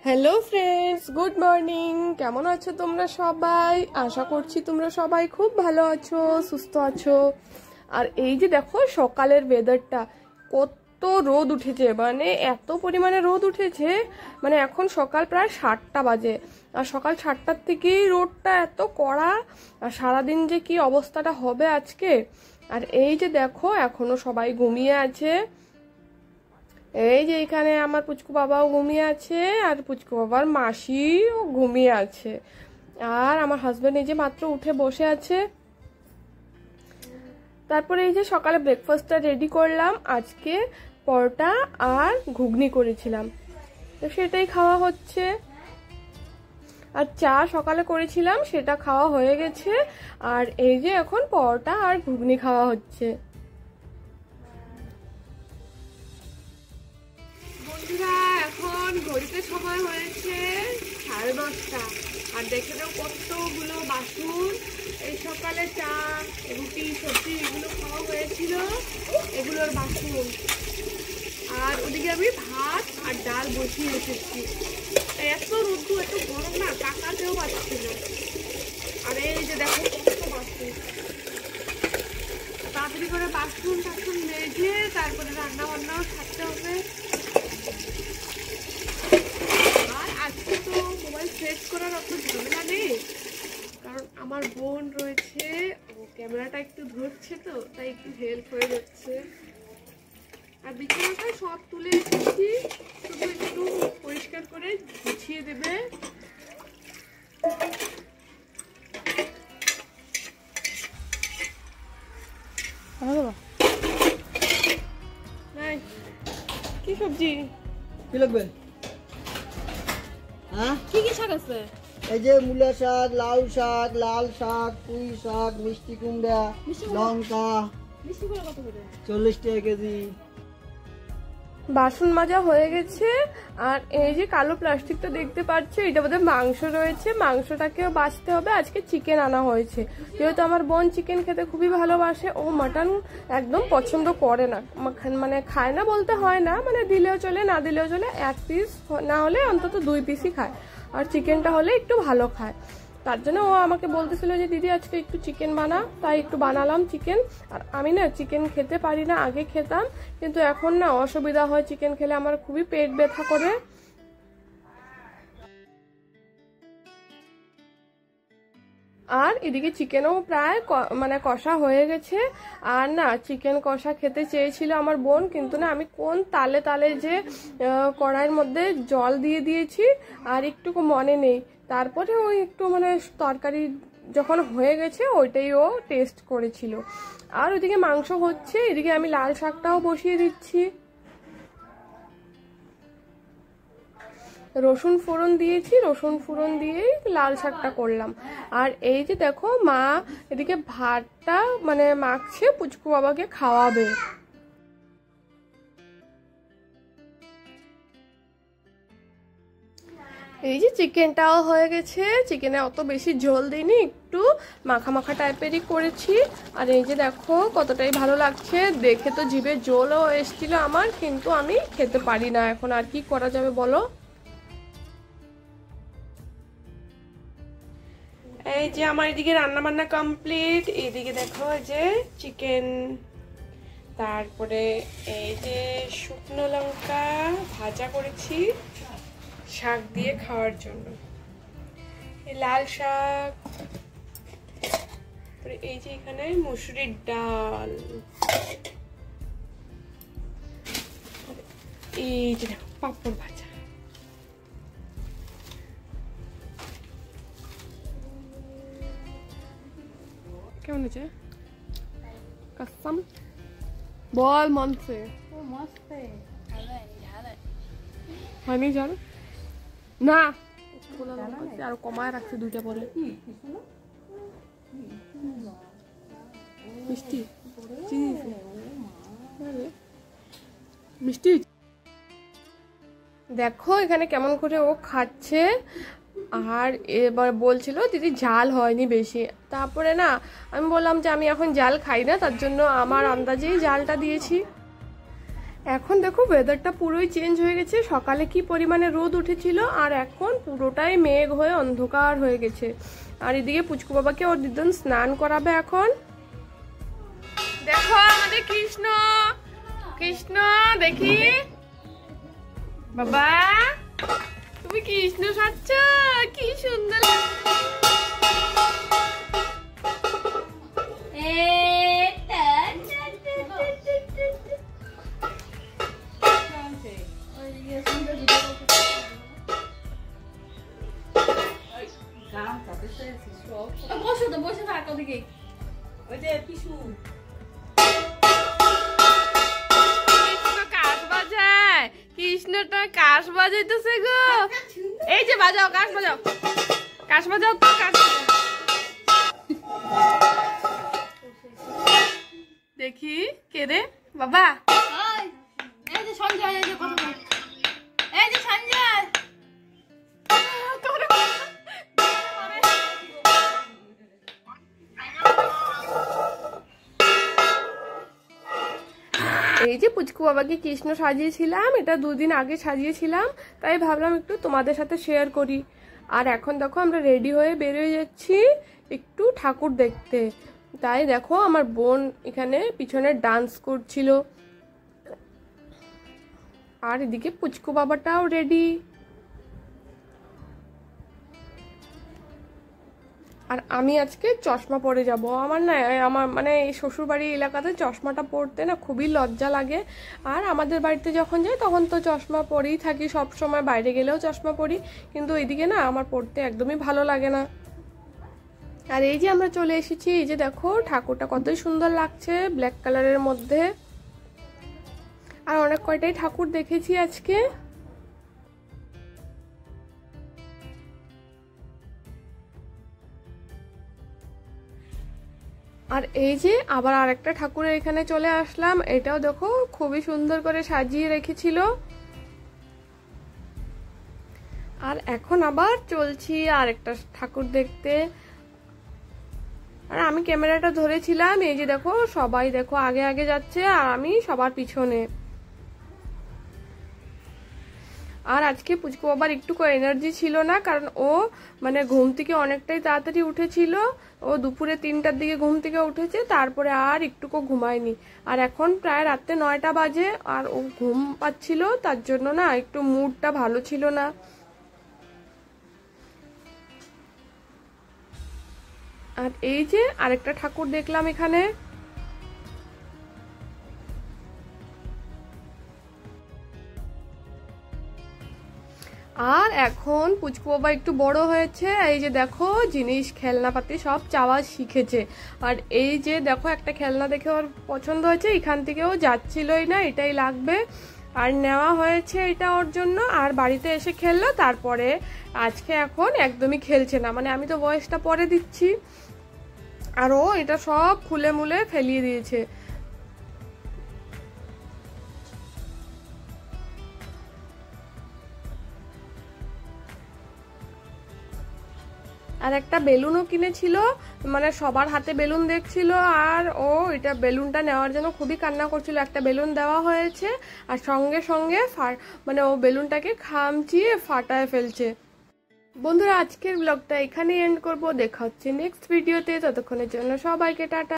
Hello friends, good morning. কেমন আছো তোমরা সবাই? আশা করছি তোমরা সবাই খুব ভালো আছো, সুস্থ আছো। আর এই যে দেখো সকালের ওয়েদারটা, কত রোদ উঠেছে, মানে এত পরিমাণে রোদ উঠেছে। মানে এখন সকাল প্রায় 7টা বাজে, আর সকাল 7টার থেকেই রোদটা এত কড়া। আর সারাদিন যে কি অবস্থাটা হবে আজকে। আর এই যে দেখো এখনো সবাই ঘুমিয়ে আছে। এই যে এখানে আমার পুচকু বাবাও ঘুমিয়ে আছে, আর পুচকু বাবার মাসিও ঘুমিয়ে আছে, আর আমার হাজবেন্ড এই যে মাত্র উঠে বসে আছে। তারপরে এই যে সকালে ব্রেকফাস্টটা রেডি করলাম। আজকে পরোটা আর ঘুগনি করেছিলাম, তো সেটাই খাওয়া হচ্ছে। আর চা সকালে করেছিলাম, সেটা খাওয়া হয়ে গেছে। আর এই যে এখন পরোটা আর ঘুগনি খাওয়া হচ্ছে। বন্ধুরা, এখন ঘড়িতে সময় হয়েছে 10:30, আর দেখে দাও কতগুলো বাসন। এই সকালে চা, রুটি, সবজি এগুলো খাওয়া হয়েছিল, এগুলোর বাসন। আর ওদিকে আমি ভাত আর ডাল বসিয়ে রেখেছি। এত রোদ্দু, এত গরম না, তাকাতেও পাচ্ছিল। আর এই যে দেখো কত বাসন, তাড়াতাড়ি করে বাসন টাসন মেজে তারপরে রান্না বান্নাও সারতে হবে। আর আজকে তো মোবাইল সেট করার অত ঝামেলা নেই, কারণ আমার বোন রয়েছে, ও ক্যামেরাটা একটু ধরছে, তো তাই একটু হেল্প হয়ে যাচ্ছে। আর বিছানাটা সব তুলে এসেছি, শুধু একটু পরিষ্কার করে গুছিয়ে দেবে। কি সবজি কি লাগবে? হ্যাঁ, কি কি শাক আছে? এই যে মূলা শাক, লাউ শাক, লাল শাক, পুঁই শাক, মিষ্টি কুমড়া, লঙ্কা। 40 টাকা কেজি। বাসন মাজা হয়ে গেছে। আর এই যে কালো প্লাস্টিকটা দেখতে পাচ্ছ, এটা বোধহয় মাংস রয়েছে, মাংসটাকেও বাছতে হবে। আজকে চিকেন আনা হয়েছে, যেহেতু আমার বোন চিকেন খেতে খুবই ভালোবাসে। ও মাটন একদম পছন্দ করে না, মানে খায় না বলতে হয় না, মানে দিলেও চলে, না দিলেও চলে, 1 পিস না হলে অন্তত 2 পিসই খায়। আর চিকেনটা হলে একটু ভালো খায়। তার জন্য ও আমাকে বলতেছিল যে দিদি আজকে একটু চিকেন বানা, তাই একটু বানালাম চিকেন। আর আমি না চিকেন খেতে পারি না, আগে খেতাম, কিন্তু এখন না অসুবিধা হয়, চিকেন খেলে আমার খুবই পেট ব্যথা করে। আর এদিকে চিকেনও প্রায় মানে কষা হয়ে গেছে। আর না চিকেন কষা খেতে চেয়েছিল আমার বোন, কিন্তু না আমি কোন তালে তালে যে কড়াইয়ের মধ্যে জল দিয়ে দিয়েছি আর একটুকু মনে নেই। তারপরে ওই একটু মানে তরকারি যখন হয়ে গেছে ওইটাই ও টেস্ট করেছিল। আর ওইদিকে মাংস হচ্ছে, এদিকে আমি লাল শাকটাও বসিয়ে দিচ্ছি। রসুন ফোড়ন দিয়েছি, রসুন ফোড়ন দিয়েই লাল শাকটা করলাম। আর এই যে দেখো মা এদিকে ভাতটা মানে মাখছে, পুচকু বাবাকে খাওয়াবে। এই যে চিকেনটাও হয়ে গেছে, চিকেনে অত বেশি ঝোল দিইনি, একটু মাখা মাখা টাইপেরই করেছি। আর এই যে দেখো কতটাই ভালো লাগছে, দেখে তো জিভে জলও এসেছিল আমার, কিন্তু আমি খেতে পারি না। এখন আর কি করা যাবে বলো? এই যে আমার এদিকে রান্না বান্না কমপ্লিট। এইদিকে দেখো যে চিকেন, তারপরে এই যে শুকনো লঙ্কা ভাজা করেছি শাক দিয়ে খাওয়ার জন্য, এই লাল শাক, তারপরে এই যে এখানে মুসুরির ডাল, এই যে পাঁপড় ভাজা। কেমন হয়েছে? কাসম বল মনসে হয়নি জান না, আরো কমায় রাখছে 2টা পরে। মিষ্টি মিষ্টি দেখো এখানে কেমন করে ও খাচ্ছে। আর এবার বলছিল দিদি ঝাল হয়নি বেশি। তারপরে না আমি বললাম যে আমি এখন ঝাল খাই না, তার জন্য আমার আন্দাজেই ঝালটা দিয়েছি। এখন দেখো ওয়েদারটা পুরোই চেঞ্জ হয়ে গেছে। সকালে কি পরিমাণে রোদ উঠেছিল আর এখন পুরোটাই মেঘ হয়ে অন্ধকার হয়ে গেছে। আর এদিকে পুচকু বাবাকে ওর দিদন স্নান করাবে এখন। দেখো আমাদের কৃষ্ণ, কৃষ্ণ দেখি বাবা, তুমি কৃষ্ণ সাজছ, কি সুন্দর বসে তো বসে থাক ওদিকে। ওই যে পিছু কাশ বাজায়, কৃষ্ণটা কাশ বাজাইতেছে গো। এই যে বাজাও, কাশ বাজাও, কাশ বাজাও তো, কাশ দেখি কে রে বাবা। এই যে সঞ্জয়, এই যে কথা বল, এই যে সঞ্জয়। এই যে পুচকু বাবাকে কৃষ্ণ সাজিয়েছিলাম, এটা 2 দিন আগে সাজিয়েছিলাম, তাই ভাবলাম একটু তোমাদের সাথে শেয়ার করি। আর এখন দেখো আমরা রেডি হয়ে বেরিয়ে যাচ্ছি একটু ঠাকুর দেখতে। তাই দেখো আমার বোন এখানে পিছনে ডান্স করছিল, আর এদিকে পুচকু বাবাটাও রেডি। আর আমি আজকে চশমা পরে যাব। আমার না, আমার মানে এই শ্বশুরবাড়ি এলাকাতে চশমাটা পরতে না খুবই লজ্জা লাগে। আর আমাদের বাড়িতে যখন যাই তখন তো চশমা পরেই থাকি, সব সময় বাইরে গেলেও চশমা পরি, কিন্তু এইদিকে না আমার পরতে একদমই ভালো লাগে না। আর এই যে আমরা চলে এসেছি, এই যে দেখো ঠাকুরটা কতই সুন্দর লাগছে ব্ল্যাক কালারের মধ্যে। আর অনেক কয়টাই ঠাকুর দেখেছি আজকে। আর এই যে আবার আরেকটা ঠাকুরের এখানে চলে আসলাম, এটাও দেখো খুবই সুন্দর করে সাজিয়ে রেখেছিল। আর এখন আবার চলছি আরেকটা ঠাকুর দেখতে। আর আমি ক্যামেরাটা ধরেছিলাম, এই যে দেখো সবাই দেখো আগে আগে যাচ্ছে আর আমি সবার পিছনে। আর আজকে পুচকু বাবার একটুকু এনার্জি ছিল না, কারণ ও মানে ঘুম থেকে অনেকটাই তাড়াতাড়ি উঠেছিল। ও দুপুরে 3টার দিকে ঘুম থেকে উঠেছে, তারপরে আর একটুকু ঘুমায়নি। আর এখন প্রায় রাতে 9টা বাজে, আর ও ঘুম পাচ্ছিল, তার জন্য না একটু মুডটা ভালো ছিল না। আর এই যে আরেকটা ঠাকুর দেখলাম এখানে। আর এখন পুচকু বাবা একটু বড় হয়েছে, এই যে দেখো জিনিস খেলনাপাতি সব চাওয়া শিখেছে। আর এই যে দেখো একটা খেলনা দেখে ওর পছন্দ হয়েছে, এখান থেকেও যাচ্ছিলই না, এটাই লাগবে, আর নেওয়া হয়েছে এটা ওর জন্য। আর বাড়িতে এসে খেললো, তারপরে আজকে এখন একদমই খেলছে না, মানে আমি তো বয়সটা পরে দিচ্ছি, আর ও এটা সব খুলে মুলে ফেলিয়ে দিয়েছে। আর একটা বেলুনও কিনেছিল, মানে সবার হাতে বেলুন দেখছিল, আর ও এটা বেলুনটা নেওয়ার জন্য খুবই কান্না করছিল। একটা বেলুন দেওয়া হয়েছে আর সঙ্গে সঙ্গে মানে ও বেলুনটাকে খামচিয়ে ফাটায় ফেলছে। বন্ধুরা আজকের ব্লগটা এখানেই এন্ড করব, দেখা হচ্ছে নেক্সট ভিডিওতে, ততক্ষণের জন্য সবাইকে টাটা।